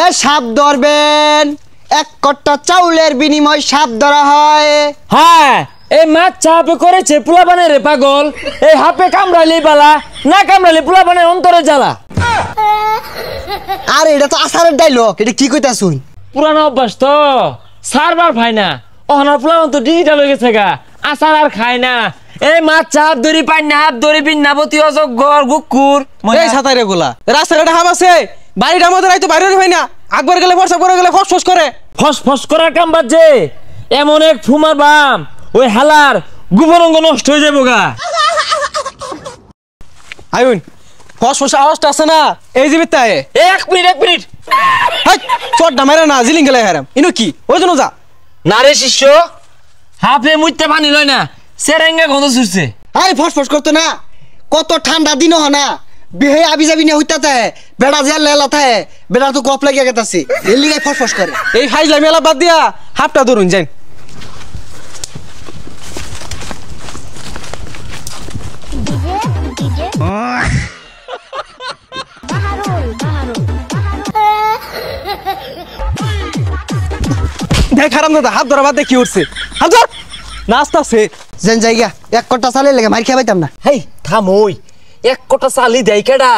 এ সাপ ধরবেন, এক কট্টা চাউলের বিনিময় সাপ ধরা হয়। হ্যাঁ, এই মাছ চাপে করেছে পোলাপানের রে পাগল। এই হাপে কামড়ালি বালা, না কামড়ালি পোলাপানের অন্তরে জ্বালা। আর এটা তো আসারের ডাইলগ, এটা কি কইতা শুন? পুরানো অভ্যাস তো, সারবার ভাই না। ওহনার পোলাপান তো ডিজিটাল হয়ে গেছে গা, আসার আর খায় না। এই মাছ চাপ ধরি পাই না, হাত ধরি বিন্নাবতী অজগর গুকুর। এই ছাতাই রে গোলা রাস্তার একটা হাব আছে, বাড়িটা আমাদের আইতো বাইরে হয় না, আকবার গেলে ফর্সা করে গেলে ফস ফস করে। ফস ফস করার কাম বাদ যে, এমন এক ফুমার বাম ওই হালার গুবরঙ্গ নষ্ট হয়ে যাবো গা। আইন ফস ফস আওয়াজটা আছে না, এই যে বিত্তায়। এক মিনিট হাই চটটা মেরে না, জিলিং গেলে হারাম ইনো কি ওই জন্য যা না রে শিষ্য, হাফে মুইতে পানি লয় না, সেরেঙ্গা গন্ধ ছুটছে। আরে ফসফস করতো না, কত ঠান্ডা দিন হ না, বেহে আবি যাবি না হইতাতে, বেড়া যে লেলা থাকে, বেড়া তো কপ লাগিয়া গেতাছে, এর লিগাই ফসফস করে। এই ফাইজলাই মেলা বাদ দিয়া হাফটা ধরুন যাই। দেখ হারাম দাদা হাত ধরা বাদ দিয়ে কি উঠছে, হাত ধর নাস্তা আছে যেন জায়গা এক কট্টা চালে লেগে মার খেয়ে পাইতাম না। হেই থামই, এক কোটা চালি দেয় কেডা?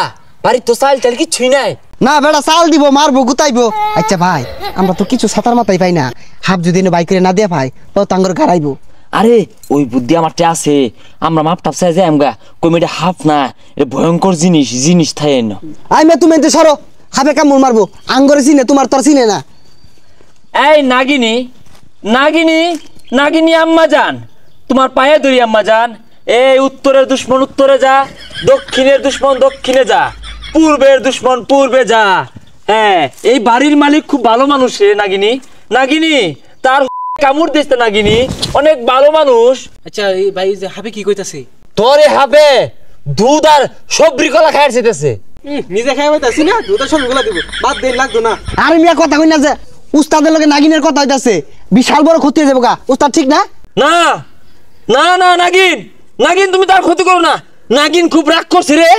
বাড়ির তো চাল টাল কিচ্ছুই নাই। না বেড়া চাল দিব, মারবো গুতাইবো। আচ্ছা ভাই, আমরা তো কিছু ছাতার মাথায় পাই না, হাফ যদি বাইক করে না দিয়ে পাই তো তাঙ্গর গাড়াইবো। আরে ওই বুদ্ধি আমারটা আছে, আমরা মাপ টাপ চাই যাই আমগা, কমিটা হাফ না, এটা ভয়ঙ্কর জিনিস থাকে না। আই মে তুমি এতে সরো, হাফে কামড় মারবো, আঙ্গরে চিনে তোমার তোর চিনে না। এই নাগিনী আম্মা জান, তোমার পায়ে ধরি আম্মা জান। এই উত্তরের দুশ্মন উত্তরে যা, দক্ষিণের দুশ্মন দক্ষিণে যা, পূর্বের দুশ্মন পূর্বে যা। হ্যাঁ, এই বাড়ির মালিক খুব ভালো মানুষ রে নাগিনী তার কামড় দিচ্ছে নাগিনী, অনেক ভালো মানুষ। আচ্ছা এই ভাই যে হাবে কি কইতাছে? তোরে হাবে দুধ আর সবরি কলা খাইতে চাইতেছে। নিজে খাই পাইতাছি না, দুধের সব গুলা দিব, বাদ দেই লাগতো না। আরে মিয়া কথা কই না যে উস্তাদের লগে নাগিনের কথা হইতাছে, বিশাল বড় ক্ষতি হয়ে যাবে গা। উস্তাদ ঠিক না? না নাগিন তুমি তার ক্ষতি করো না, নাগিন খুব রাগ করছে রে।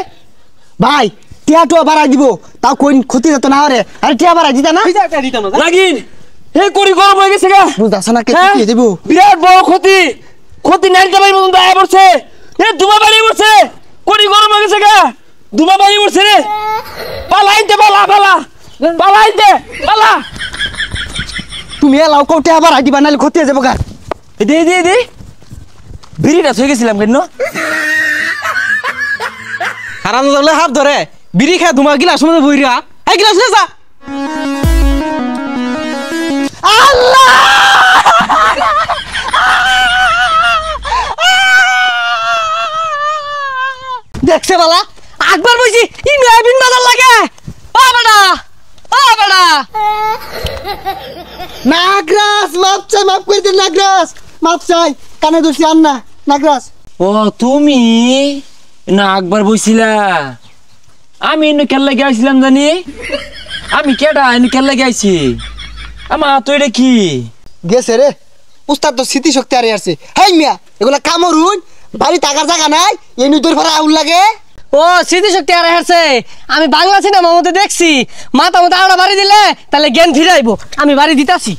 ভাই টিয়া টুয়া বাড়াই দিব, তাও কোন ক্ষতি যেত না হরে। আরে টিয়া বাড়াই দিতা না? নাগিন হে করি গরম হয়ে গেছে গা, বুঝতাছ না কে কি দেব? বিরাট বড় ক্ষতি নাইতে পারি মতন দায় পড়ছে। এ দুমা বাড়ি পড়ছে, করি গরম হয়ে গেছে গা, দুমা বাড়ি পড়ছে রে। পালা তুমি এলাও কও টিয়া বাড়াই দিবা, নাহলে ক্ষতি হয়ে যাবে গা। দে বিড়িটা থয়ে গেছিলাম কেন? হারাম দাদা হাত ধরে বিড়ি খায় ধুমা গিলাস মধ্যে বইরা, এই গিলাস নে যা। আল্লাহ দেখছে বালা আকবার বইছি ইনু আবিন বাজার লাগে। ও বেটা নাগরাজ মাপ করে দিন, নাগরাজ মাপ চাই, কানে দোষী আন না নাগরাজ। ও তুমি না একবার বইছিলা, আমি এনে কেল্লা গেছিলাম জানি, আমি কেডা এনে কেল্লা গেছি, আমার তো এটা কি গেছে রে উস্তাদ তো স্মৃতি শক্তি আরে আসছে। হাই মিয়া এগুলা কামরুন, বাড়ি টাকার জায়গা নাই, এই নুদর ভাড়া আউল লাগে। ও স্মৃতি শক্তি আর হারছে, আমি বাংলা সিনেমার মধ্যে দেখছি, মাথা মতো আড়া বাড়ি দিলে তাহলে জ্ঞান ফিরাইবো, আমি বাড়ি দিতাছি।